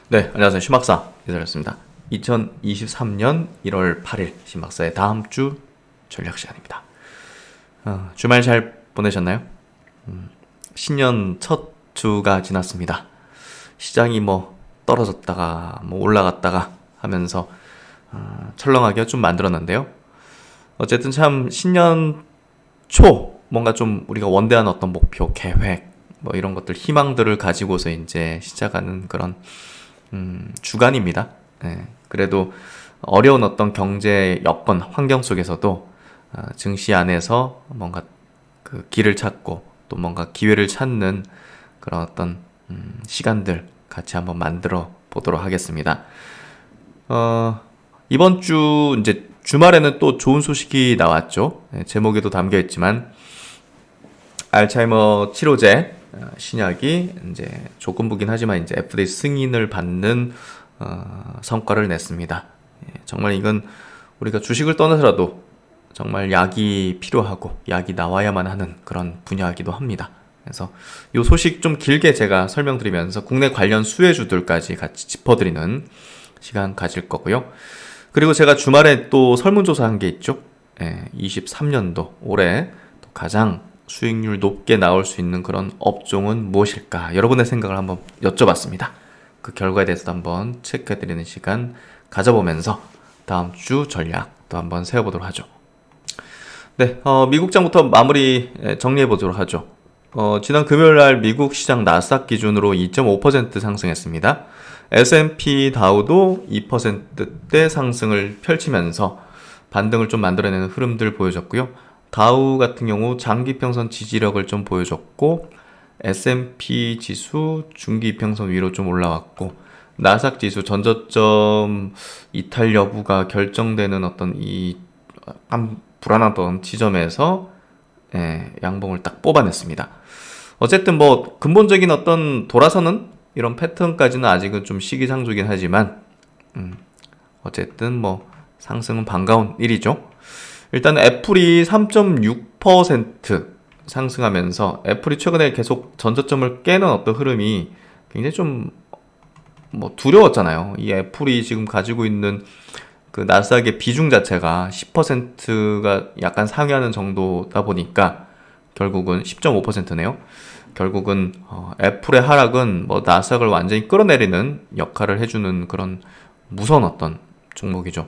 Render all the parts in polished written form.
네, 안녕하세요. 신박사 기다렸습니다. 2023년 1월 8일 신박사의 다음 주 전략 시간입니다. 주말 잘 보내셨나요? 신년 첫 주가 지났습니다. 시장이 뭐 떨어졌다가 뭐 올라갔다가 하면서 철렁하게 좀 만들었는데요. 어쨌든 참 신년 초 뭔가 좀 우리가 원대한 어떤 목표, 계획 뭐 이런 것들 희망들을 가지고서 이제 시작하는 그런 주간입니다. 예, 그래도 어려운 어떤 경제 여건, 환경 속에서도 증시 안에서 뭔가 그 길을 찾고 또 뭔가 기회를 찾는 그런 어떤 시간들 같이 한번 만들어 보도록 하겠습니다. 이번 주 이제 주말에는 또 좋은 소식이 나왔죠. 예, 제목에도 담겨 있지만 알츠하이머 치료제 신약이 이제 조건부긴 하지만 이제 FDA 승인을 받는 성과를 냈습니다. 예, 정말 이건 우리가 주식을 떠나서라도 정말 약이 필요하고 약이 나와야만 하는 그런 분야이기도 합니다. 그래서 이 소식 좀 길게 제가 설명드리면서 국내 관련 수혜주들까지 같이 짚어드리는 시간 가질 거고요. 그리고 제가 주말에 또 설문조사 한 게 있죠. 예, 23년도 올해 또 가장 수익률 높게 나올 수 있는 그런 업종은 무엇일까? 여러분의 생각을 한번 여쭤봤습니다. 그 결과에 대해서도 한번 체크해드리는 시간 가져보면서 다음 주 전략 또 한번 세워보도록 하죠. 네, 미국장부터 마무리 정리해보도록 하죠. 지난 금요일 날 미국 시장 나스닥 기준으로 2.5% 상승했습니다. S&P 다우도 2%대 상승을 펼치면서 반등을 좀 만들어내는 흐름들 보여줬고요. 다우 같은 경우 장기평선 지지력을 좀 보여줬고 S&P 지수 중기평선 위로 좀 올라왔고 나스닥 지수 전저점 이탈 여부가 결정되는 어떤 이 불안하던 지점에서 양봉을 딱 뽑아냈습니다. 어쨌든 뭐 근본적인 어떤 돌아서는 이런 패턴까지는 아직은 좀 시기상조긴 하지만 어쨌든 뭐 상승은 반가운 일이죠. 일단 애플이 3.6% 상승하면서 애플이 최근에 계속 전저점을 깨는 어떤 흐름이 굉장히 좀 뭐 두려웠잖아요. 이 애플이 지금 가지고 있는 그 나스닥의 비중 자체가 10%가 약간 상회하는 정도다 보니까 결국은 10.5%네요. 결국은 애플의 하락은 뭐 나스닥을 완전히 끌어내리는 역할을 해주는 그런 무서운 어떤 종목이죠.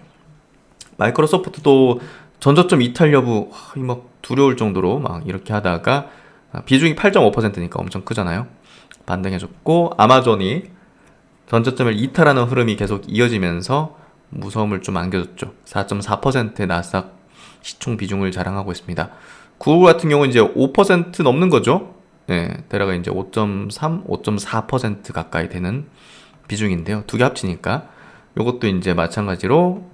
마이크로소프트도 전저점 이탈 여부 막 두려울 정도로 막 이렇게 하다가 비중이 8.5%니까 엄청 크잖아요. 반등해줬고 아마존이 전저점을 이탈하는 흐름이 계속 이어지면서 무서움을 좀 안겨줬죠. 4.4%의 나스닥 시총 비중을 자랑하고 있습니다. 구글 같은 경우는 이제 5% 넘는 거죠. 예, 대략 이제 5.3, 5.4% 가까이 되는 비중인데요. 두 개 합치니까 이것도 이제 마찬가지로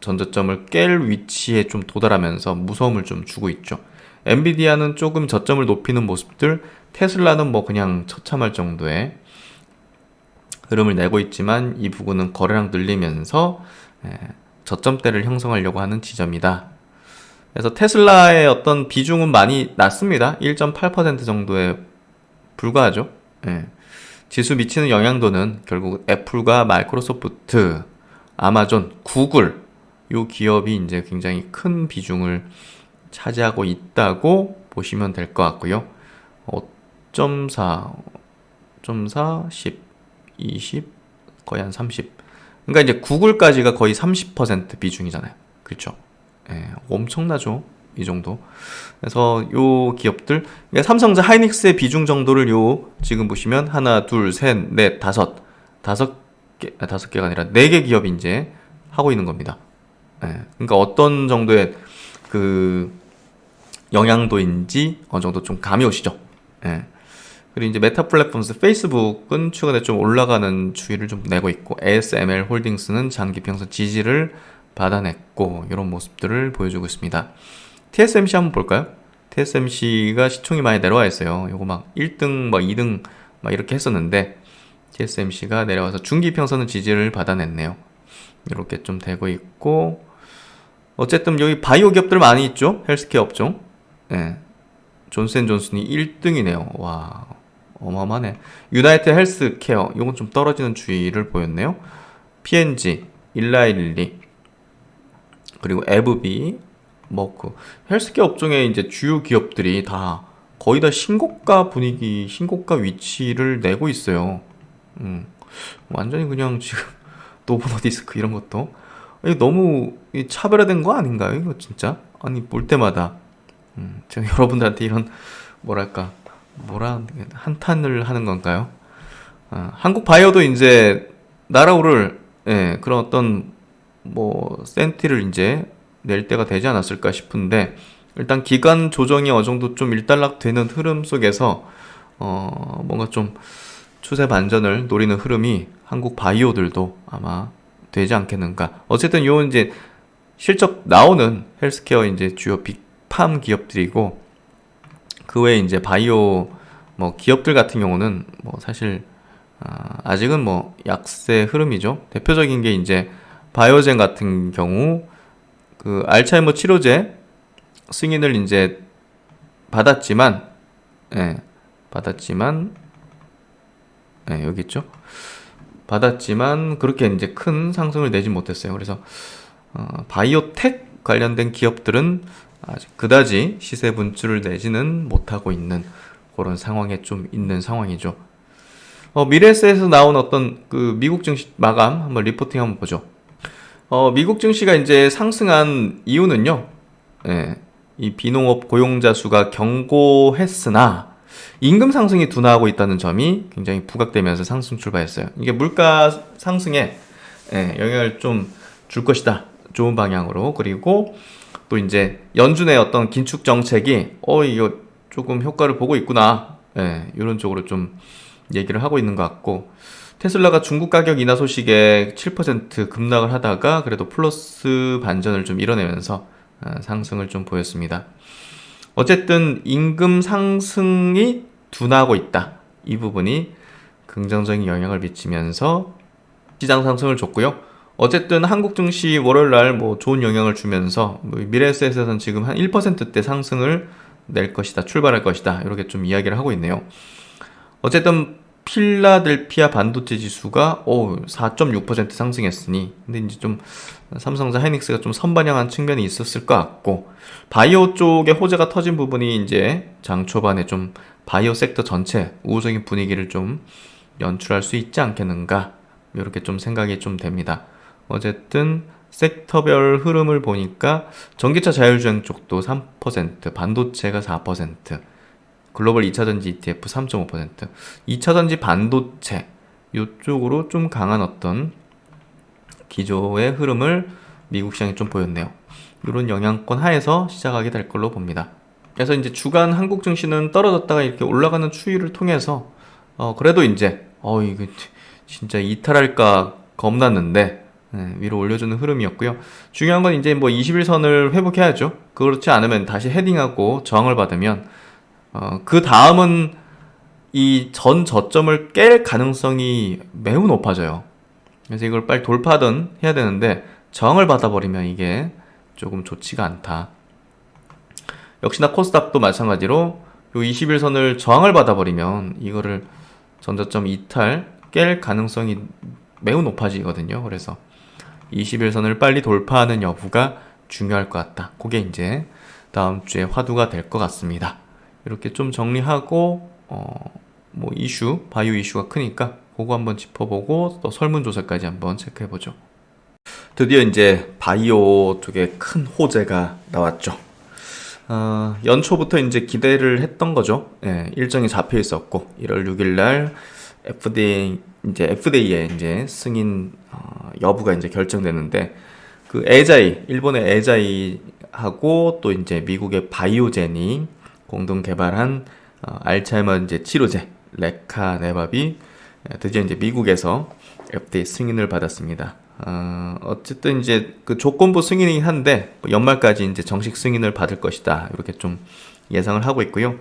전저점을 깰 위치에 좀 도달하면서 무서움을 좀 주고 있죠. 엔비디아는 조금 저점을 높이는 모습들, 테슬라는 뭐 그냥 처참할 정도의 흐름을 내고 있지만 이 부분은 거래량 늘리면서 저점대를 형성하려고 하는 지점이다. 그래서 테슬라의 어떤 비중은 많이 낮습니다. 1.8% 정도에 불과하죠. 예. 지수 미치는 영향도는 결국 애플과 마이크로소프트, 아마존, 구글 요 기업이 이제 굉장히 큰 비중을 차지하고 있다고 보시면 될 것 같고요. 5.4, 5.4, 10, 20, 거의 한 30. 그러니까 이제 구글까지가 거의 30% 비중이잖아요. 그렇죠? 예, 엄청나죠. 이 정도. 그래서 요 기업들, 그러니까 삼성전자 하이닉스의 비중 정도를 요 지금 보시면 하나, 둘, 셋, 넷, 다섯 개가 아니라 네 개 기업이 이제 하고 있는 겁니다. 예, 그러니까 어떤 정도의 그 영향도인지 어느 정도 좀 감이 오시죠. 예. 그리고 이제 메타 플랫폼스 페이스북은 최근에 좀 올라가는 추이를 좀 내고 있고 ASML 홀딩스는 장기 평선 지지를 받아냈고 이런 모습들을 보여주고 있습니다. TSMC 한번 볼까요? TSMC가 시총이 많이 내려와 있어요. 요거 막 1등, 막 2등 막 이렇게 했었는데 TSMC가 내려와서 중기 평선은 지지를 받아냈네요. 이렇게 좀 되고 있고 어쨌든 여기 바이오 기업들 많이 있죠. 헬스케어 업종. 예. 존슨앤존슨이 1등이네요. 와, 어마어마하네. 유나이티드 헬스케어 이건 좀 떨어지는 추이를 보였네요. P&G, 일라일리, 그리고 에브비, 머크, 헬스케어 업종의 이제 주요 기업들이 다 거의 다 신고가 분위기, 신고가 위치를 내고 있어요. 음, 완전히 그냥 지금 노보노디스크 이런 것도 이거 너무 차별화된 거 아닌가요? 이거 진짜 아니 볼 때마다 제가 여러분들한테 이런 뭐랄까 뭐라 한탄을 하는 건가요? 한국 바이오도 이제 날아오를 예, 그런 어떤 뭐 센티를 이제 낼 때가 되지 않았을까 싶은데 일단 기간 조정이 어느 정도 좀 일단락되는 흐름 속에서 뭔가 좀 추세 반전을 노리는 흐름이 한국 바이오들도 아마 되지 않겠는가. 어쨌든 요 이제 실적 나오는 헬스케어 이제 주요 빅팜 기업들이고 그 외에 이제 바이오 뭐 기업들 같은 경우는 뭐 사실 아직은 뭐 약세 흐름이죠. 대표적인 게 이제 바이오젠 같은 경우 그 알츠하이머 치료제 승인을 이제 받았지만 예, 받았지만 예, 여기 있죠. 받았지만 그렇게 이제 큰 상승을 내지 못했어요. 그래서 바이오텍 관련된 기업들은 아직 그다지 시세 분출을 내지는 못하고 있는 그런 상황에 좀 있는 상황이죠. 미래에셋에서 나온 어떤 그 미국 증시 마감 한번 리포팅 한번 보죠. 미국 증시가 이제 상승한 이유는요. 예, 이 비농업 고용자 수가 견고했으나 임금 상승이 둔화하고 있다는 점이 굉장히 부각되면서 상승 출발했어요. 이게 물가 상승에 예, 영향을 좀 줄 것이다. 좋은 방향으로. 그리고 또 이제 연준의 어떤 긴축 정책이 이거 조금 효과를 보고 있구나. 예, 이런 쪽으로 좀 얘기를 하고 있는 것 같고 테슬라가 중국 가격 인하 소식에 7% 급락을 하다가 그래도 플러스 반전을 좀 이뤄내면서 상승을 좀 보였습니다. 어쨌든 임금 상승이 둔화하고 있다. 이 부분이 긍정적인 영향을 미치면서 시장 상승을 줬고요. 어쨌든 한국 증시 월요일 날 뭐 좋은 영향을 주면서 미래에셋에서는 지금 한 1%대 상승을 낼 것이다. 출발할 것이다. 이렇게 좀 이야기를 하고 있네요. 어쨌든 필라델피아 반도체 지수가 4.6% 상승했으니 근데 이제 좀 삼성전자 하이닉스가 좀 선반영한 측면이 있었을 것 같고 바이오 쪽에 호재가 터진 부분이 이제 장 초반에 좀 바이오 섹터 전체 우호적인 분위기를 좀 연출할 수 있지 않겠는가 이렇게 좀 생각이 좀 됩니다. 어쨌든 섹터별 흐름을 보니까 전기차 자율주행 쪽도 3%, 반도체가 4%, 글로벌 2차전지 ETF 3.5%, 2차전지 반도체 이쪽으로 좀 강한 어떤 기조의 흐름을 미국 시장이 좀 보였네요. 이런 영향권 하에서 시작하게 될 걸로 봅니다. 그래서 이제 주간 한국 증시는 떨어졌다가 이렇게 올라가는 추이를 통해서 그래도 이제 이거 진짜 이탈할까 겁났는데 위로 올려주는 흐름이었고요. 중요한 건 이제 뭐 21선을 회복해야죠. 그렇지 않으면 다시 헤딩하고 저항을 받으면 그 다음은 이 전 저점을 깰 가능성이 매우 높아져요. 그래서 이걸 빨리 돌파하든 해야 되는데 저항을 받아버리면 이게 조금 좋지가 않다. 역시나 코스닥도 마찬가지로 요 21선을 저항을 받아버리면 이거를 전저점 이탈 깰 가능성이 매우 높아지거든요. 그래서 21선을 빨리 돌파하는 여부가 중요할 것 같다. 그게 이제 다음 주에 화두가 될 것 같습니다. 이렇게 좀 정리하고 뭐 이슈, 바이오 이슈가 크니까 그거 한번 짚어보고 또 설문조사까지 한번 체크해보죠. 드디어 이제 바이오 쪽에 큰 호재가 나왔죠. 연초부터 이제 기대를 했던 거죠. 예, 일정이 잡혀 있었고 1월 6일 날 FDA의 이제 승인 여부가 이제 결정되는데 그 에자이, 일본의 에자이하고 또 이제 미국의 바이오젠이 공동 개발한 알츠하이머 이제 치료제 레카네밥이 드디어 이제 미국에서 FDA 승인을 받았습니다. 어쨌든 이제 그 조건부 승인이긴 한데 연말까지 이제 정식 승인을 받을 것이다 이렇게 좀 예상을 하고 있고요.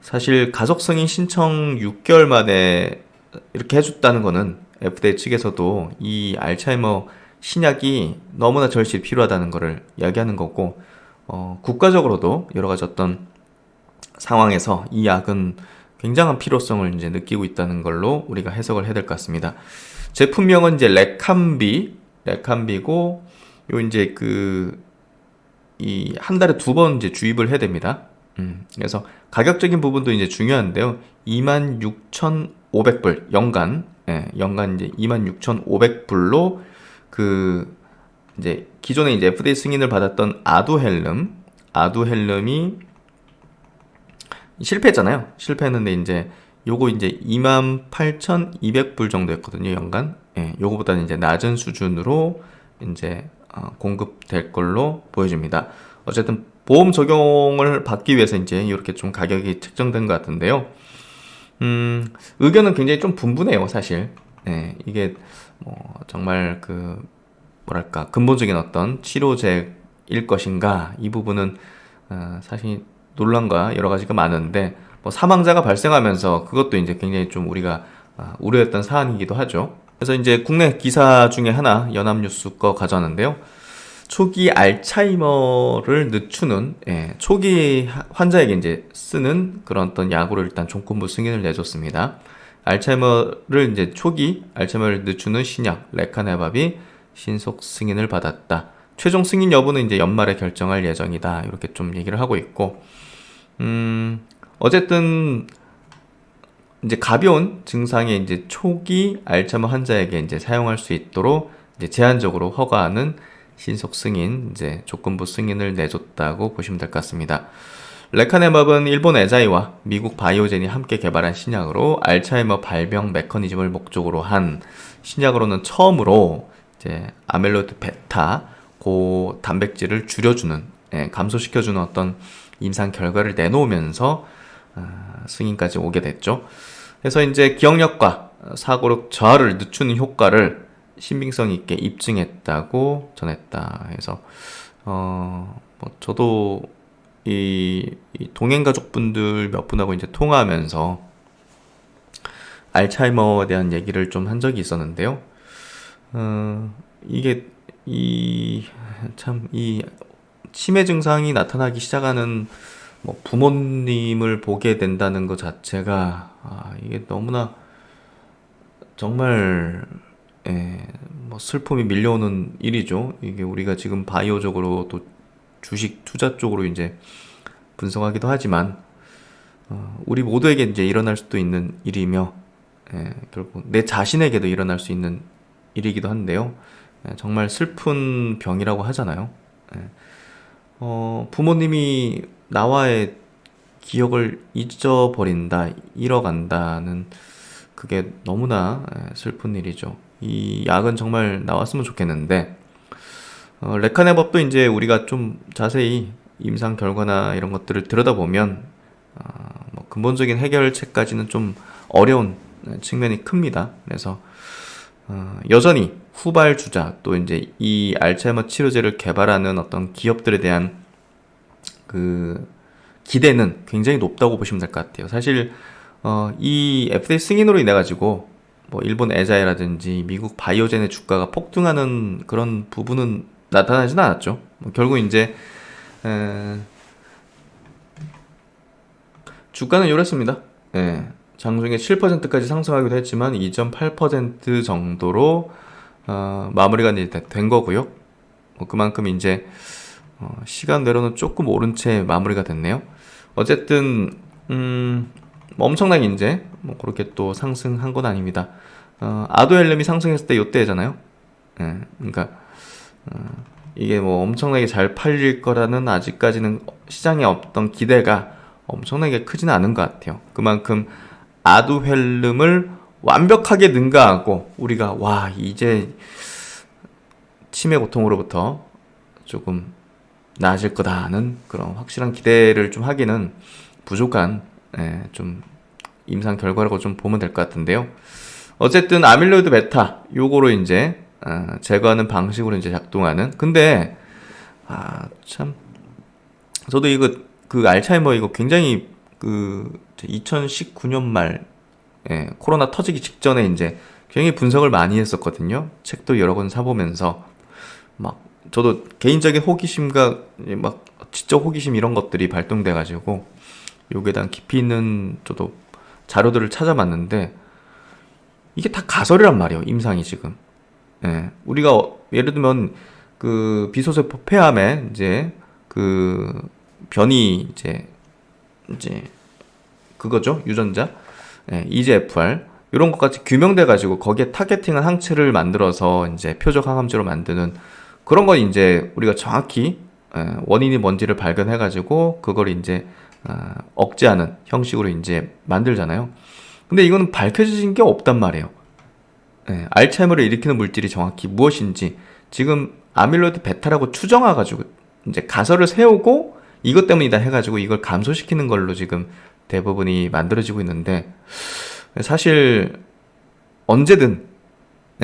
사실 가속 승인 신청 6개월 만에 이렇게 해줬다는 거는 FDA 측에서도 이 알츠하이머 신약이 너무나 절실히 필요하다는 것을 이야기하는 거고 국가적으로도 여러 가지 어떤 상황에서 이 약은 굉장한 필요성을 이제 느끼고 있다는 걸로 우리가 해석을 해야 될 것 같습니다. 제품명은 이제 레캄비고, 요 이제 이 한 달에 2번 이제 주입을 해야 됩니다. 그래서 가격적인 부분도 이제 중요한데요. 26,500불 연간, 연간 이제 26,500불로 이제 기존에 이제 FDA 승인을 받았던 아두헬름이 실패했잖아요. 실패했는데 이제 요거 이제 28,200불 정도였거든요, 연간. 요거보다는 이제 낮은 수준으로 이제 공급될 걸로 보여집니다. 어쨌든 보험 적용을 받기 위해서 이제 이렇게 좀 가격이 책정된 것 같은데요. 의견은 굉장히 좀 분분해요, 사실. 이게 정말 뭐랄까 근본적인 어떤 치료제일 것인가, 이 부분은 사실 논란과 여러 가지가 많은데, 뭐 사망자가 발생하면서 그것도 이제 굉장히 좀 우리가 우려했던 사안이기도 하죠. 그래서 이제 국내 기사 중에 하나 연합뉴스 거 가져왔는데요. 초기 알츠하이머를 늦추는, 초기 환자에게 이제 쓰는 그런 어떤 약으로 일단 종권부 승인을 내줬습니다. 초기 알츠하이머를 늦추는 신약 레카네밥이 신속 승인을 받았다. 최종 승인 여부는 이제 연말에 결정할 예정이다. 이렇게 좀 얘기를 하고 있고, 어쨌든 이제 가벼운 증상의 이제 초기 알츠하이머 환자에게 이제 사용할 수 있도록 이제 제한적으로 허가하는 신속 승인, 이제 조건부 승인을 내줬다고 보시면 될 것 같습니다. 레카네밥은 일본 에자이와 미국 바이오젠이 함께 개발한 신약으로 알츠하이머 발병 메커니즘을 목적으로 한 신약으로는 처음으로 이제 아멜로이드 베타 고 단백질을 줄여주는, 감소시켜주는 어떤 임상 결과를 내놓으면서 승인까지 오게 됐죠. 그래서 이제 기억력과 사고력 저하를 늦추는 효과를 신빙성 있게 입증했다고 전했다. 그래서 저도 이 동행 가족분들 몇 분하고 이제 통화하면서 알츠하이머에 대한 얘기를 좀 한 적이 있었는데요. 이게 이 치매 증상이 나타나기 시작하는 뭐 부모님을 보게 된다는 것 자체가 이게 너무나 정말 뭐 슬픔이 밀려오는 일이죠. 이게 우리가 지금 바이오적으로 또 주식 투자 쪽으로 이제 분석하기도 하지만 우리 모두에게 이제 일어날 수도 있는 일이며, 결국 내 자신에게도 일어날 수 있는 일이기도 한데요. 정말 슬픈 병이라고 하잖아요. 부모님이 나와의 기억을 잊어버린다, 잃어간다는 그게 너무나 슬픈 일이죠. 이 약은 정말 나왔으면 좋겠는데, 레카네밥도 이제 우리가 좀 자세히 임상 결과나 이런 것들을 들여다보면 뭐 근본적인 해결책까지는 좀 어려운 측면이 큽니다. 그래서 여전히 후발주자, 또 이제 이 알츠하이머 치료제를 개발하는 어떤 기업들에 대한 기대는 굉장히 높다고 보시면 될 것 같아요. 사실 이 FDA 승인으로 인해 가지고 뭐 일본 에자이라든지 미국 바이오젠의 주가가 폭등하는 그런 부분은 나타나진 않았죠. 뭐 결국 이제 주가는 이랬습니다. 장중에 7%까지 상승하기도 했지만 2.8% 정도로 마무리가 이제 된 거고요. 그만큼 이제 시간대로는 조금 오른 채 마무리가 됐네요. 어쨌든 엄청나게 이제 뭐 그렇게 또 상승한 건 아닙니다. 아도헬름이 상승했을 때 요때잖아요. 그러니까 이게 뭐 엄청나게 잘 팔릴 거라는 아직까지는 시장에 없던 기대가 엄청나게 크지는 않은 것 같아요. 그만큼 아두헬름을 완벽하게 능가하고 우리가 와 이제 치매 고통으로부터 조금 나아질 거다는 그런 확실한 기대를 좀 하기는 부족한 좀 임상 결과라고 좀 보면 될 것 같은데요. 어쨌든 아밀로이드 베타 요거로 이제 제거하는 방식으로 이제 작동하는. 근데 참 저도 이거 알츠하이머 이거 굉장히 2019년 말 코로나 터지기 직전에 이제 굉장히 분석을 많이 했었거든요. 책도 여러 권 사보면서 막 저도 개인적인 호기심과 막 지적 호기심 이런 것들이 발동돼가지고 여기에 대한 깊이 있는 저도 자료들을 찾아봤는데 이게 다 가설이란 말이에요. 임상이 지금. 예. 우리가 예를 들면 그 비소세포 폐암에 이제 그 변이 이제 그거죠. 유전자. 예, EGFR 이런 것까지 규명돼 가지고 거기에 타겟팅한 항체를 만들어서 이제 표적 항암제로 만드는 그런 건 이제 우리가 정확히 원인이 뭔지를 발견해 가지고 그걸 이제 억제하는 형식으로 이제 만들잖아요. 근데 이거는 밝혀진 게 없단 말이에요. 예, 알츠하이머를 일으키는 물질이 정확히 무엇인지 지금 아밀로이드 베타라고 추정해가지고 이제 가설을 세우고 이것 때문이다 해가지고 이걸 감소시키는 걸로 지금 대부분이 만들어지고 있는데 사실 언제든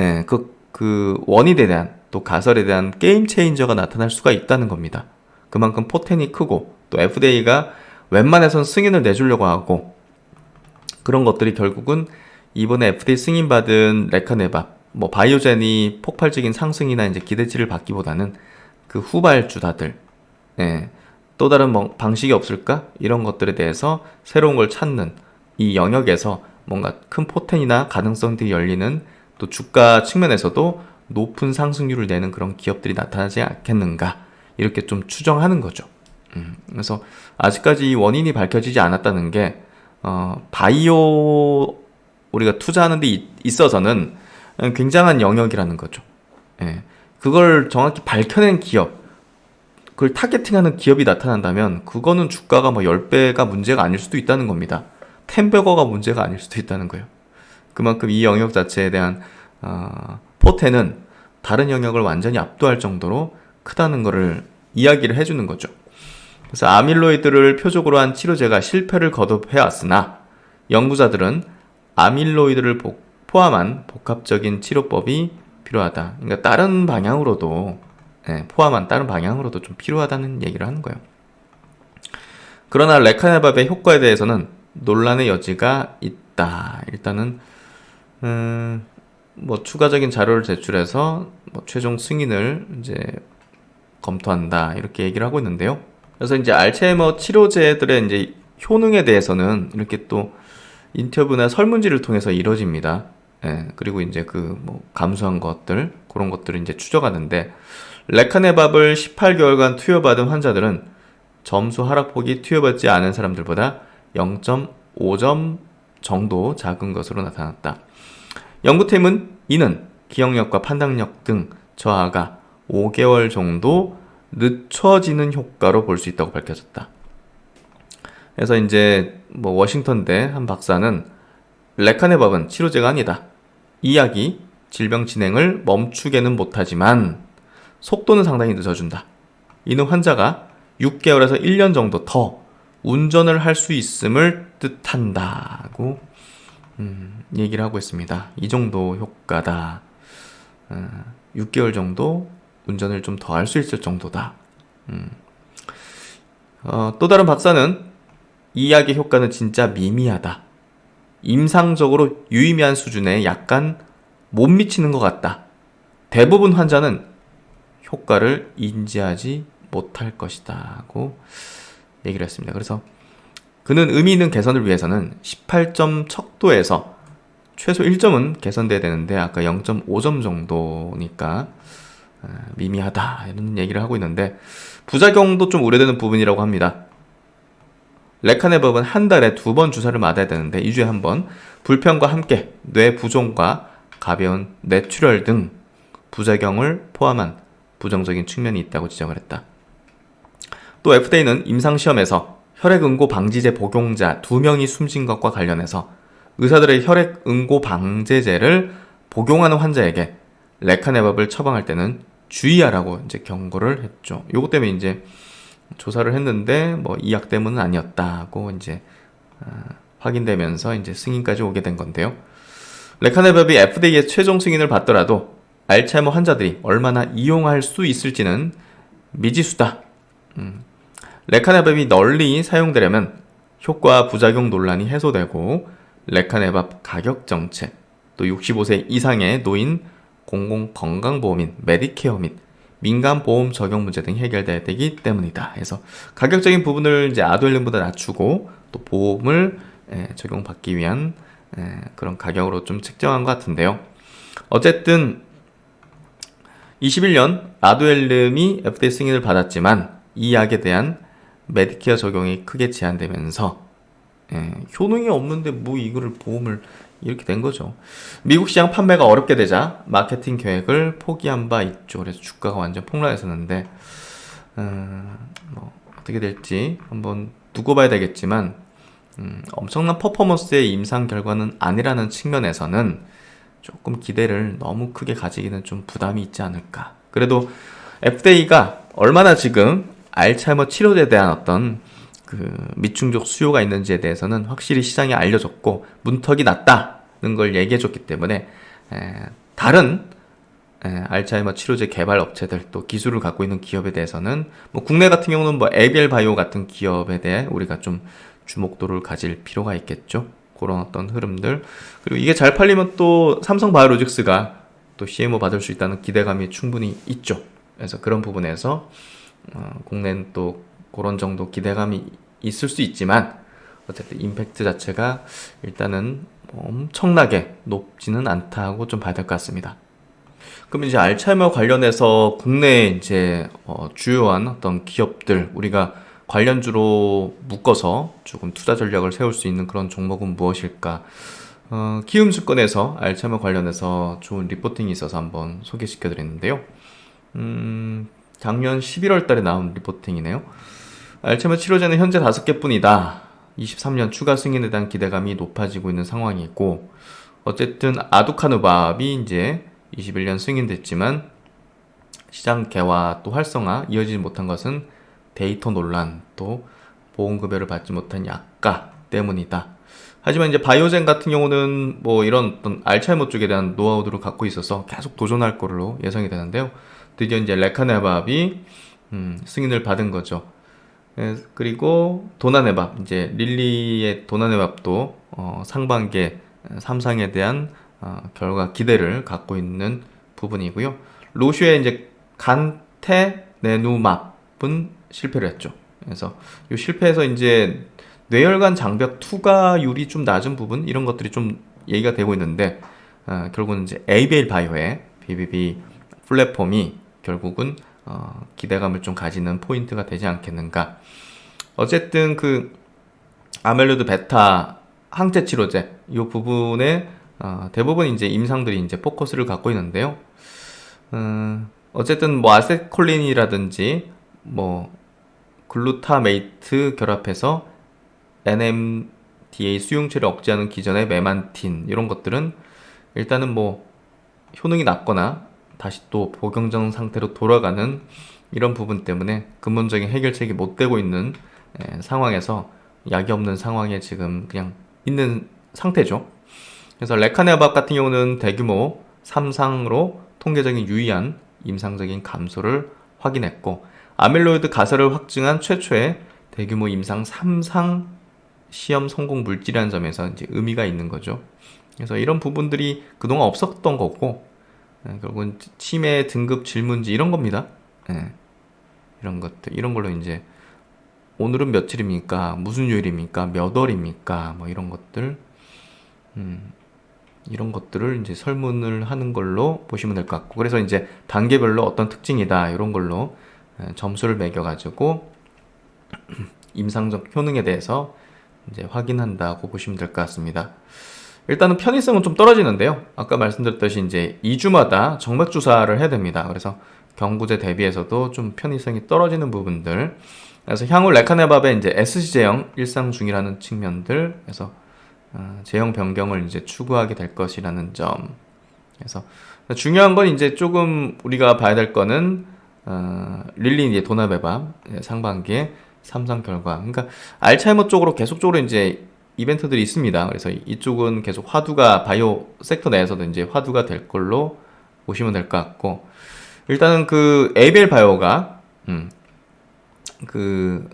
예, 그 원인에 대한 또 가설에 대한 게임 체인저가 나타날 수가 있다는 겁니다. 그만큼 포텐이 크고 또 FDA가 웬만해선 승인을 내주려고 하고 그런 것들이 결국은 이번에 FDA 승인받은 레카네밥, 뭐 바이오젠이 폭발적인 상승이나 이제 기대치를 받기보다는 그 후발주자들, 예, 또 다른 방식이 없을까? 이런 것들에 대해서 새로운 걸 찾는 이 영역에서 뭔가 큰 포텐이나 가능성들이 열리는 또 주가 측면에서도 높은 상승률을 내는 그런 기업들이 나타나지 않겠는가 이렇게 좀 추정하는 거죠. 그래서 아직까지 이 원인이 밝혀지지 않았다는 게 바이오 우리가 투자하는 데 있어서는 굉장한 영역이라는 거죠. 예. 그걸 정확히 밝혀낸 기업, 그걸 타겟팅하는 기업이 나타난다면 그거는 주가가 뭐 10배가 문제가 아닐 수도 있다는 겁니다. 10배거가 문제가 아닐 수도 있다는 거예요. 그만큼 이 영역 자체에 대한 포텐은 다른 영역을 완전히 압도할 정도로 크다는 것을 이야기를 해주는 거죠. 그래서 아밀로이드를 표적으로 한 치료제가 실패를 거듭해왔으나 연구자들은 아밀로이드를 포함한 복합적인 치료법이 필요하다. 그러니까 다른 방향으로도 포함한 다른 방향으로도 좀 필요하다는 얘기를 하는 거예요. 그러나 레카네밥의 효과에 대해서는 논란의 여지가 있다. 일단은 뭐 추가적인 자료를 제출해서 뭐 최종 승인을 이제 검토한다 이렇게 얘기를 하고 있는데요. 그래서 이제 알츠하이머 치료제들의 이제 효능에 대해서는 이렇게 또 인터뷰나 설문지를 통해서 이루어집니다. 예, 그리고 이제 그 뭐 감소한 것들 그런 것들을 이제 추적하는데 레카네밥을 18개월간 투여받은 환자들은 점수 하락폭이 투여받지 않은 사람들보다 0.5점 정도 작은 것으로 나타났다. 연구팀은 이는 기억력과 판단력 등 저하가 5개월 정도 늦춰지는 효과로 볼 수 있다고 밝혀졌다. 그래서 이제 뭐 워싱턴대 한 박사는 레카네밥은 치료제가 아니다. 이 약이 질병 진행을 멈추게는 못하지만 속도는 상당히 늦어준다. 이는 환자가 6개월에서 1년 정도 더 운전을 할 수 있음을 뜻한다고 얘기를 하고 있습니다. 이 정도 효과다. 6개월 정도 운전을 좀 더 할 수 있을 정도다. 또 다른 박사는 이 약의 효과는 진짜 미미하다. 임상적으로 유의미한 수준에 약간 못 미치는 것 같다. 대부분 환자는 효과를 인지하지 못할 것이다고 얘기를 했습니다. 그래서 그는 의미 있는 개선을 위해서는 18점 척도에서 최소 1점은 개선돼야 되는데 아까 0.5점 정도니까 미미하다 이런 얘기를 하고 있는데 부작용도 좀 우려되는 부분이라고 합니다. 레카네밥은 한 달에 2번 주사를 맞아야 되는데 2주에 1번 불편과 함께 뇌 부종과 가벼운 뇌출혈 등 부작용을 포함한 부정적인 측면이 있다고 지적을 했다. 또 FDA는 임상시험에서 혈액응고 방지제 복용자 2명이 숨진 것과 관련해서 의사들의 혈액응고 방제제를 복용하는 환자에게 레카네밥을 처방할 때는 주의하라고 이제 경고를 했죠. 요것 때문에 이제 조사를 했는데 뭐 이 약 때문은 아니었다고 이제 확인되면서 이제 승인까지 오게 된 건데요. 레카네밥이 FDA의 최종 승인을 받더라도 알츠하이머 환자들이 얼마나 이용할 수 있을지는 미지수다. 레카네밥이 널리 사용되려면 효과 부작용 논란이 해소되고 레카네밥 가격 정책, 또 65세 이상의 노인 공공건강보험인 메디케어 및 민간보험 적용 문제 등이 해결돼야 되기 때문이다. 그래서 가격적인 부분을 이제 아두엘린보다 낮추고 또 보험을 적용받기 위한 그런 가격으로 좀 책정한 것 같은데요. 어쨌든 21년 아두헬름이 FDA 승인을 받았지만 이 약에 대한 메디케어 적용이 크게 제한되면서 효능이 없는데 뭐 이거를 보험을 이렇게 된 거죠. 미국 시장 판매가 어렵게 되자 마케팅 계획을 포기한 바 있죠. 그래서 주가가 완전 폭락했었는데 뭐 어떻게 될지 한번 두고 봐야 되겠지만 엄청난 퍼포먼스의 임상 결과는 아니라는 측면에서는 조금 기대를 너무 크게 가지기는 좀 부담이 있지 않을까. 그래도 FDA가 얼마나 지금 알츠하이머 치료제에 대한 어떤 그 미충족 수요가 있는지에 대해서는 확실히 시장에 알려줬고 문턱이 낮다는 걸 얘기해줬기 때문에 다른 알츠하이머 치료제 개발 업체들 또 기술을 갖고 있는 기업에 대해서는 뭐 국내 같은 경우는 뭐 에비엘 바이오 같은 기업에 대해 우리가 좀 주목도를 가질 필요가 있겠죠. 그런 어떤 흐름들. 그리고 이게 잘 팔리면 또 삼성 바이오로직스가 또 CMO 받을 수 있다는 기대감이 충분히 있죠. 그래서 그런 부분에서 국내는 또 그런 정도 기대감이 있을 수 있지만 어쨌든 임팩트 자체가 일단은 엄청나게 높지는 않다고 좀 봐야 될 것 같습니다. 그럼 이제 알츠하이머 관련해서 국내에 이제 주요한 어떤 기업들 우리가 관련주로 묶어서 조금 투자 전략을 세울 수 있는 그런 종목은 무엇일까? 키움증권에서 알츠하이머 관련해서 좋은 리포팅이 있어서 한번 소개시켜 드렸는데요. 작년 11월 달에 나온 리포팅이네요. 알츠하이머 치료제는 현재 5개뿐이다. 23년 추가 승인에 대한 기대감이 높아지고 있는 상황이고, 어쨌든 아두카누밥이 이제 21년 승인됐지만 시장 개화 또 활성화 이어지지 못한 것은 데이터 논란 또 보험급여를 받지 못한 약가 때문이다. 하지만 이제 바이오젠 같은 경우는 뭐 이런 어떤 알츠하이머 쪽에 대한 노하우들을 갖고 있어서 계속 도전할 거로 예상이 되는데요. 드디어 이제 레카네밥이 승인을 받은 거죠. 그리고 도나네밥 이제 릴리의 도나네밥도 상반기에 3상에 대한 결과 기대를 갖고 있는 부분이고요. 로슈의 이제 간테네누맙은 실패를 했죠. 그래서 이 실패해서 이제 뇌혈관 장벽 투과율이 좀 낮은 부분 이런 것들이 좀 얘기가 되고 있는데 결국은 이제 에이베일 바이오의 BBB 플랫폼이 결국은 기대감을 좀 가지는 포인트가 되지 않겠는가. 어쨌든 그 아멜로이드 베타 항체 치료제 이 부분에 대부분 이제 임상들이 이제 포커스를 갖고 있는데요. 어쨌든 뭐 아세트콜린이라든지 뭐 글루타메이트 결합해서 NMDA 수용체를 억제하는 기전의 메만틴 이런 것들은 일단은 뭐 효능이 낮거나 다시 또 복용전 상태로 돌아가는 이런 부분 때문에 근본적인 해결책이 못 되고 있는 상황에서 약이 없는 상황에 지금 그냥 있는 상태죠. 그래서 레카네밥 같은 경우는 대규모 3상으로 통계적인 유의한 임상적인 감소를 확인했고 아밀로이드 가설을 확증한 최초의 대규모 임상 3상 시험 성공 물질이라는 점에서 이제 의미가 있는 거죠. 그래서 이런 부분들이 그동안 없었던 거고 결국은 치매 등급 질문지 이런 겁니다. 이런 것들 이런 걸로 이제 오늘은 며칠입니까? 무슨 요일입니까? 몇 월입니까? 뭐 이런 것들 이런 것들을 이제 설문을 하는 걸로 보시면 될 것 같고 그래서 이제 단계별로 어떤 특징이다 이런 걸로 점수를 매겨가지고 임상적 효능에 대해서 이제 확인한다고 보시면 될 것 같습니다. 일단은 편의성은 좀 떨어지는데요. 아까 말씀드렸듯이 이제 2주마다 정맥 주사를 해야 됩니다. 그래서 경구제 대비해서도 좀 편의성이 떨어지는 부분들. 그래서 향후 레카네밥의 이제 SC 제형 일상 중이라는 측면들. 그래서 제형 변경을 이제 추구하게 될 것이라는 점. 그래서 중요한 건 이제 조금 우리가 봐야 될 거는 릴리 이제 도나베밥 상반기에 3상 결과. 그러니까 알츠하이머 쪽으로 계속적으로 이제 이벤트들이 있습니다. 그래서 이쪽은 계속 화두가 바이오 섹터 내에서도 이제 화두가 될 걸로 보시면 될 것 같고 일단은 그 에이벨 바이오가 그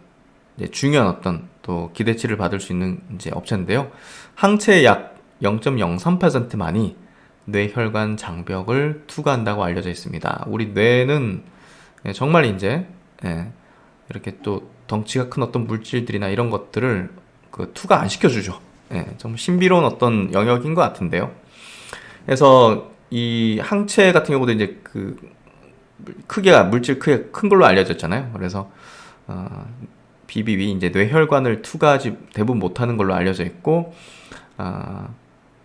이제 중요한 어떤 또 기대치를 받을 수 있는 이제 업체인데요. 항체의 약 0.03%만이 뇌혈관 장벽을 투과한다고 알려져 있습니다. 우리 뇌는 정말 이제 이렇게 또 덩치가 큰 어떤 물질들이나 이런 것들을 그 투과 안 시켜주죠. 좀 신비로운 어떤 영역인 것 같은데요. 그래서 이 항체 같은 경우도 이제 그 크기가 물질 크게 큰 걸로 알려졌잖아요. 그래서 BBB 이제 뇌혈관을 투과하지 대부분 못하는 걸로 알려져 있고,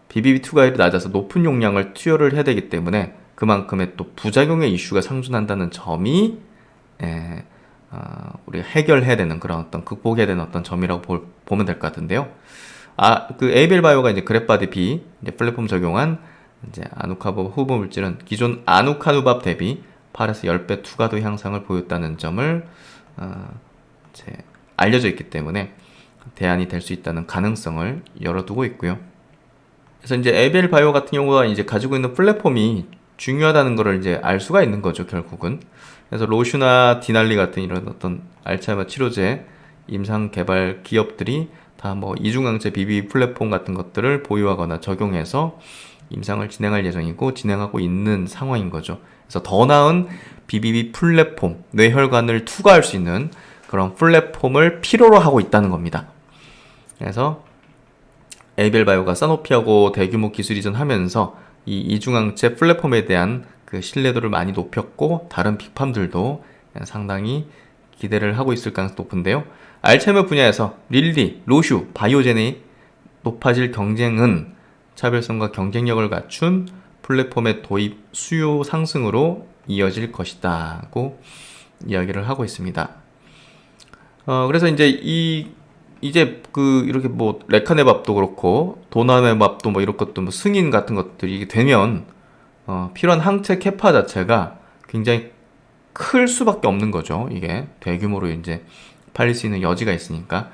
BBB 투과율이 낮아서 높은 용량을 투여를 해야 되기 때문에 그만큼의 또 부작용의 이슈가 상존한다는 점이 우리가 해결해야 되는 그런 어떤 극복해야 되는 어떤 점이라고 보면 될 것 같은데요. 그 에이벨 바이오가 이제 그랩바디 B 이제 플랫폼 적용한 이제 아누카누밥 후보 물질은 기존 아누카누밥 대비 8에서 10배 투과도 향상을 보였다는 점을 이제 알려져 있기 때문에 대안이 될 수 있다는 가능성을 열어두고 있고요. 그래서 이제 에이벨 바이오 같은 경우가 이제 가지고 있는 플랫폼이 중요하다는 것을 이제 알 수가 있는 거죠, 결국은. 그래서 로슈나 디날리 같은 이런 어떤 알츠하이머 치료제 임상 개발 기업들이 다 뭐 이중항체 BBB 플랫폼 같은 것들을 보유하거나 적용해서 임상을 진행할 예정이고 진행하고 있는 상황인 거죠. 그래서 더 나은 BBB 플랫폼, 뇌혈관을 투과할 수 있는 그런 플랫폼을 필요로 하고 있다는 겁니다. 그래서 에이벨 바이오가 사노피하고 대규모 기술 이전하면서 이 이중항체 플랫폼에 대한 그 신뢰도를 많이 높였고 다른 빅팜들도 상당히 기대를 하고 있을 가능성이 높은데요. 알츠하이머 분야에서 릴리, 로슈, 바이오젠의 높아질 경쟁은 차별성과 경쟁력을 갖춘 플랫폼의 도입 수요 상승으로 이어질 것이다고 이야기를 하고 있습니다. 그래서 이제 이렇게 뭐 레카네밥도 그렇고 도나네밥도 뭐 이런 것도 뭐 승인 같은 것들이 되면 필요한 항체 캐파 자체가 굉장히 클 수밖에 없는 거죠. 이게 대규모로 이제 팔릴 수 있는 여지가 있으니까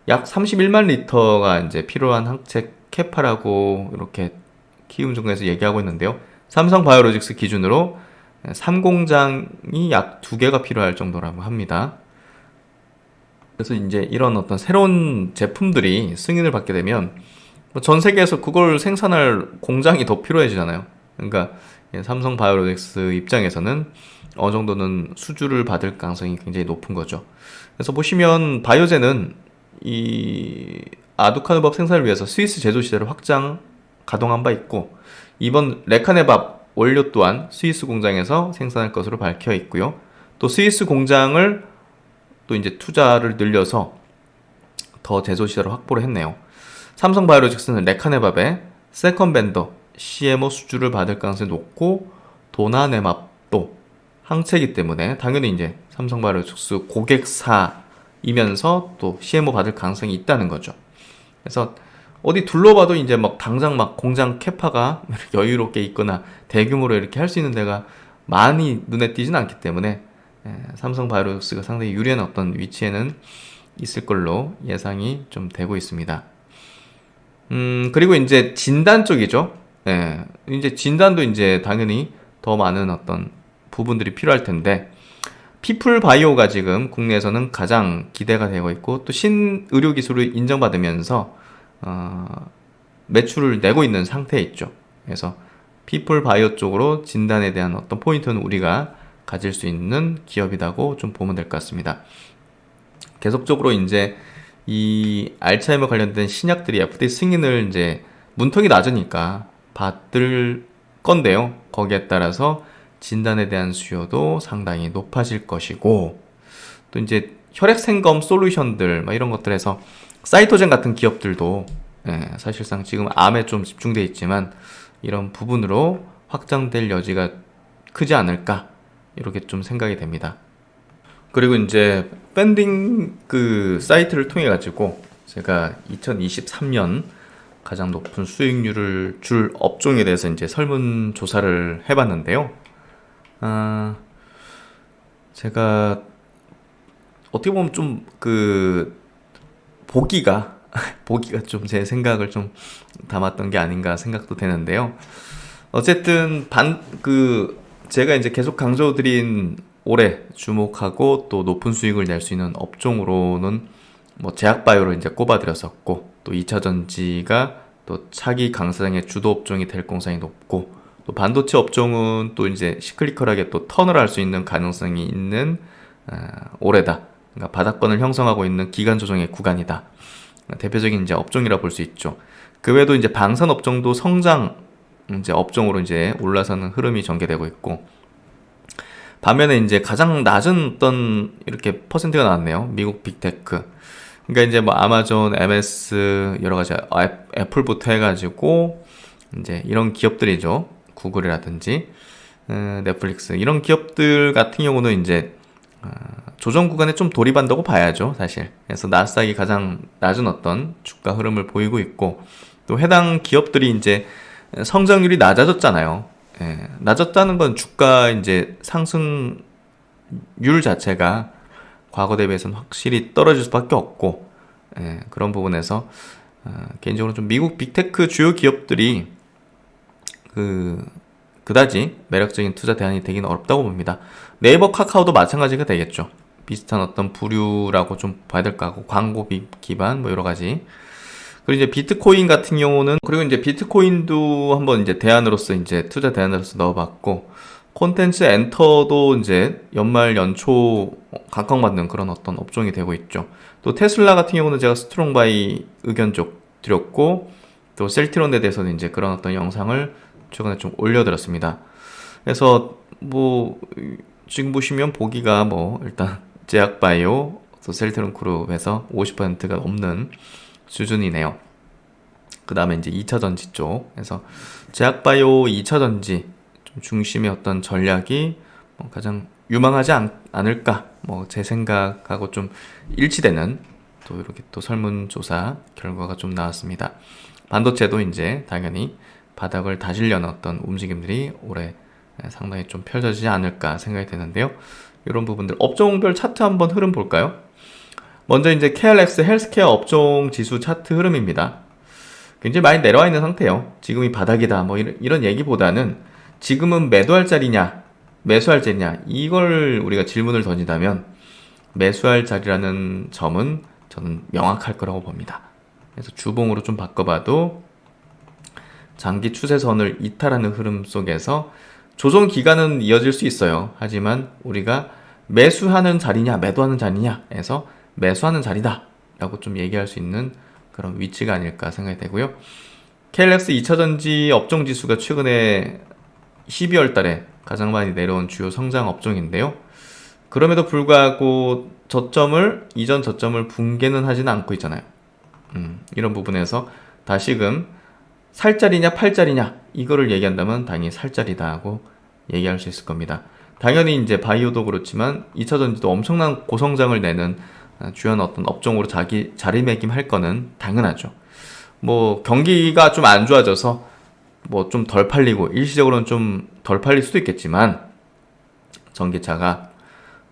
약 31만 리터가 이제 필요한 항체 캐파라고 이렇게 키움중에서 얘기하고 있는데요. 삼성 바이오로직스 기준으로 3공장이 약 2개가 필요할 정도라고 합니다. 그래서 이제 이런 어떤 새로운 제품들이 승인을 받게 되면 전 세계에서 그걸 생산할 공장이 더 필요해지잖아요. 그러니까 삼성 바이오로직스 입장에서는 어느 정도는 수주를 받을 가능성이 굉장히 높은 거죠. 그래서 보시면 바이오젠은 이 아두카누밥 생산을 위해서 스위스 제조 시설을 확장 가동한 바 있고 이번 레카네밥 원료 또한 스위스 공장에서 생산할 것으로 밝혀 있고요. 또 스위스 공장을 또 이제 투자를 늘려서 더 제조 시설을 확보를 했네요. 삼성 바이오로직스는 레카네밥에 세컨 벤더 CMO 수주를 받을 가능성이 높고 도나네맙도 항체이기 때문에 당연히 이제 삼성 바이오로직스 고객사이면서 또 CMO 받을 가능성이 있다는 거죠. 그래서 어디 둘러봐도 이제 막 당장 막 공장 캐파가 여유롭게 있거나 대규모로 이렇게 할 수 있는 데가 많이 눈에 띄진 않기 때문에 삼성 바이오로직스가 상당히 유리한 어떤 위치에는 있을 걸로 예상이 좀 되고 있습니다. 그리고 이제 진단 쪽이죠. 이제 진단도 이제 당연히 더 많은 어떤 부분들이 필요할 텐데, 피플 바이오가 지금 국내에서는 가장 기대가 되고 있고, 또 신의료 기술을 인정받으면서, 매출을 내고 있는 상태에 있죠. 그래서 피플 바이오 쪽으로 진단에 대한 어떤 포인트는 우리가 가질 수 있는 기업이라고 좀 보면 될 것 같습니다. 계속적으로 이제 이 알츠하이머 관련된 신약들이 FDA 승인을 이제 문턱이 낮으니까 받을 건데요. 거기에 따라서 진단에 대한 수요도 상당히 높아질 것이고, 또 이제 혈액 생검 솔루션들 막 이런 것들에서 사이토젠 같은 기업들도 사실상 지금 암에 좀 집중돼 있지만 이런 부분으로 확장될 여지가 크지 않을까 이렇게 좀 생각이 됩니다. 그리고 이제 펀딩 그 사이트를 통해 가지고 제가 2023년 가장 높은 수익률을 줄 업종에 대해서 이제 설문 조사를 해봤는데요. 제가 어떻게 보면 좀 그 보기가 좀 제 생각을 좀 담았던 게 아닌가 생각도 되는데요. 어쨌든 제가 이제 계속 강조드린 올해 주목하고 또 높은 수익을 낼 수 있는 업종으로는 뭐 제약바이오를 이제 꼽아드렸었고, 또 2차전지가 또 차기 강세장의 주도 업종이 될 공산이 높고, 또 반도체 업종은 또 이제 시클리컬하게 또 턴을 할 수 있는 가능성이 있는 올해다. 그러니까 바닥권을 형성하고 있는 기간 조정의 구간이다. 대표적인 이제 업종이라 볼 수 있죠. 그 외에도 이제 방산 업종도 성장 이제 업종으로 이제 올라서는 흐름이 전개되고 있고, 반면에 이제 가장 낮은 어떤 이렇게 퍼센트가 나왔네요. 미국 빅테크. 그러니까 이제 뭐 아마존, MS 여러 가지 애플부터 해가지고 이제 이런 기업들이죠. 구글이라든지 넷플릭스 이런 기업들 같은 경우는 이제 조정 구간에 좀 돌입한다고 봐야죠, 사실. 그래서 나스닥이 가장 낮은 어떤 주가 흐름을 보이고 있고, 또 해당 기업들이 이제 성장률이 낮아졌잖아요. 예, 낮았다는 건 주가 이제 상승률 자체가 과거 대비해서는 확실히 떨어질 수밖에 없고, 예, 그런 부분에서 개인적으로 좀 미국 빅테크 주요 기업들이 그다지 매력적인 투자 대안이 되기는 어렵다고 봅니다. 네이버, 카카오도 마찬가지가 되겠죠. 비슷한 어떤 부류라고 좀 봐야 될 것 같고, 광고 기반 뭐 여러 가지. 그리고 이제 비트코인 같은 경우는, 그리고 이제 비트코인도 한번 이제 대안으로서 이제 투자 대안으로서 넣어봤고, 콘텐츠 엔터도 이제 연말 연초 각광받는 그런 어떤 업종이 되고 있죠. 또 테슬라 같은 경우는 제가 스트롱 바이 의견 쪽 드렸고, 또 셀트론에 대해서는 이제 그런 어떤 영상을 최근에 좀 올려드렸습니다. 그래서 뭐 지금 보시면 보기가 뭐 일단 제약바이오, 또 셀트론 그룹에서 50%가 넘는 수준이네요. 그 다음에 이제 2차전지 쪽. 그래서 제약바이오 2차전지 좀 중심의 어떤 전략이 뭐 가장 유망하지 않을까. 뭐 제 생각하고 좀 일치되는 또 이렇게 또 설문조사 결과가 좀 나왔습니다. 반도체도 이제 당연히 바닥을 다지려는 어떤 움직임들이 올해 상당히 좀 펼쳐지지 않을까 생각이 되는데요. 이런 부분들 업종별 차트 한번 흐름 볼까요? 먼저 이제 KLX 헬스케어 업종 지수 차트 흐름입니다. 굉장히 많이 내려와 있는 상태예요. 지금이 바닥이다 뭐 이런 얘기보다는 지금은 매도할 자리냐 매수할 자리냐 이걸 우리가 질문을 던진다면 매수할 자리라는 점은 저는 명확할 거라고 봅니다. 그래서 주봉으로 좀 바꿔봐도 장기 추세선을 이탈하는 흐름 속에서 조정 기간은 이어질 수 있어요. 하지만 우리가 매수하는 자리냐 매도하는 자리냐 해서 매수하는 자리다 라고 좀 얘기할 수 있는 그런 위치가 아닐까 생각이 되고요. KLX 2차전지 업종지수가 최근에 12월 달에 가장 많이 내려온 주요 성장 업종인데요. 그럼에도 불구하고 이전 저점을 붕괴는 하지는 않고 있잖아요. 이런 부분에서 다시금 살 자리냐 팔 자리냐 이거를 얘기한다면 당연히 살 자리다 하고 얘기할 수 있을 겁니다. 당연히 이제 바이오도 그렇지만 2차전지도 엄청난 고성장을 내는 주요한 어떤 업종으로 자리매김할 거는 당연하죠. 뭐 경기가 좀 안 좋아져서 뭐 좀 덜 팔리고 일시적으로는 좀 덜 팔릴 수도 있겠지만 전기차가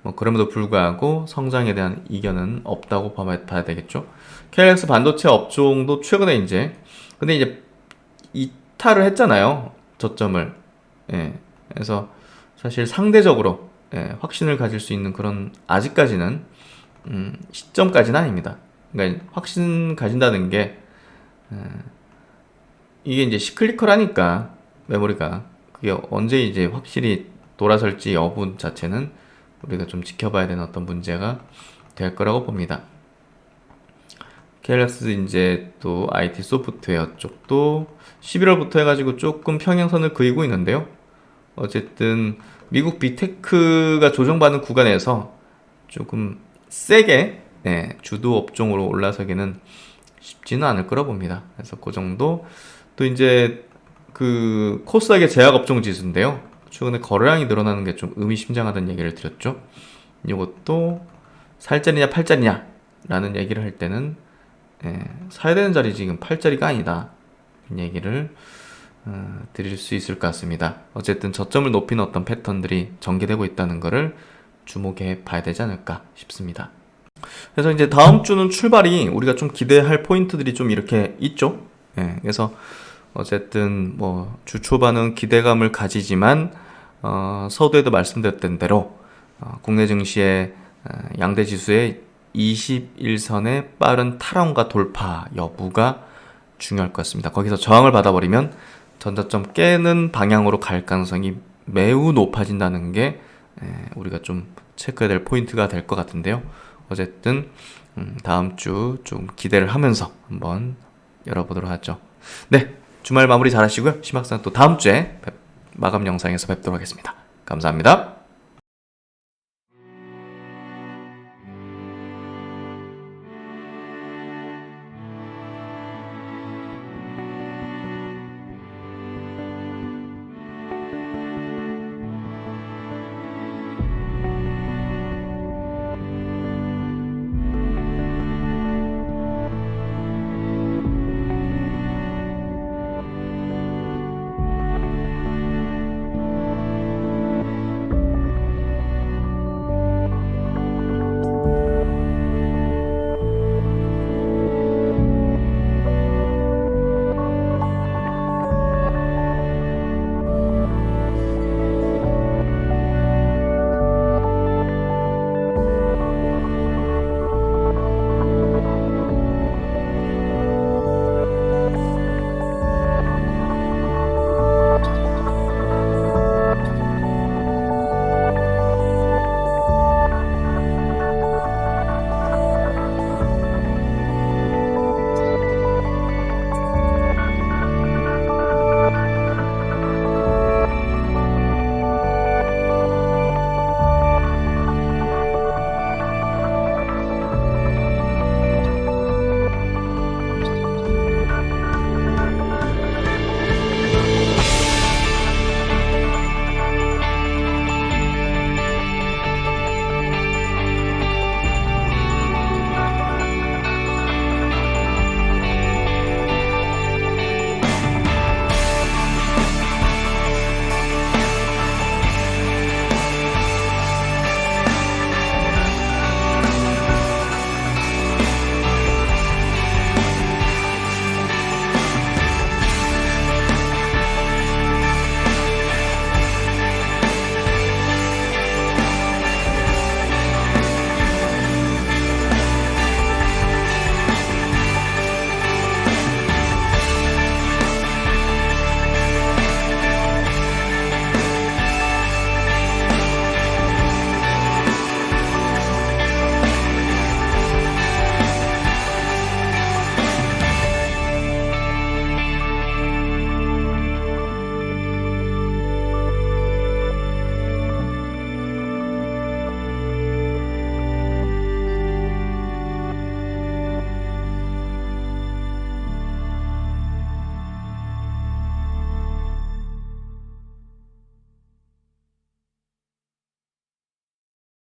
뭐 그럼에도 불구하고 성장에 대한 이견은 없다고 봐야 되겠죠. KLX 반도체 업종도 최근에 근데 이제 이탈을 했잖아요. 저점을. 예. 그래서 사실 상대적으로 확신을 가질 수 있는 그런 아직까지는 시점까지는 아닙니다. 그러니까 확신 가진다는 게 이게 이제 시클리컬하니까 메모리가 그게 언제 이제 확실히 돌아설지 여부 자체는 우리가 좀 지켜봐야 되는 어떤 문제가 될 거라고 봅니다. KLX 이제 또 IT 소프트웨어 쪽도 11월부터 해가지고 조금 평행선을 그리고 있는데요. 어쨌든 미국 빅테크가 조정받는 구간에서 조금 세게 주도 업종으로 올라서기는 쉽지는 않을 거라 봅니다. 그래서 그 정도. 또 이제 그 코스닥의 제약 업종 지수인데요. 최근에 거래량이 늘어나는 게 좀 의미심장하다는 얘기를 드렸죠. 이것도 살 자리냐 팔 자리냐 라는 얘기를 할 때는 사야 되는 자리 지금 팔 자리가 아니다. 얘기를 드릴 수 있을 것 같습니다. 어쨌든 저점을 높이는 어떤 패턴들이 전개되고 있다는 것을 주목해 봐야 되지 않을까 싶습니다. 그래서 이제 다음 주는 출발이 우리가 좀 기대할 포인트들이 좀 이렇게 있죠. 그래서 어쨌든 뭐 주 초반은 기대감을 가지지만 서두에도 말씀드렸던 대로 국내 증시의 양대 지수의 21선의 빠른 탈환과 돌파 여부가 중요할 것 같습니다. 거기서 저항을 받아버리면 전저점 깨는 방향으로 갈 가능성이 매우 높아진다는 게 우리가 좀 체크해야 될 포인트가 될 것 같은데요. 어쨌든 다음 주 좀 기대를 하면서 한번 열어보도록 하죠. 네, 주말 마무리 잘 하시고요. 심학상 또 다음 주에 마감 영상에서 뵙도록 하겠습니다. 감사합니다.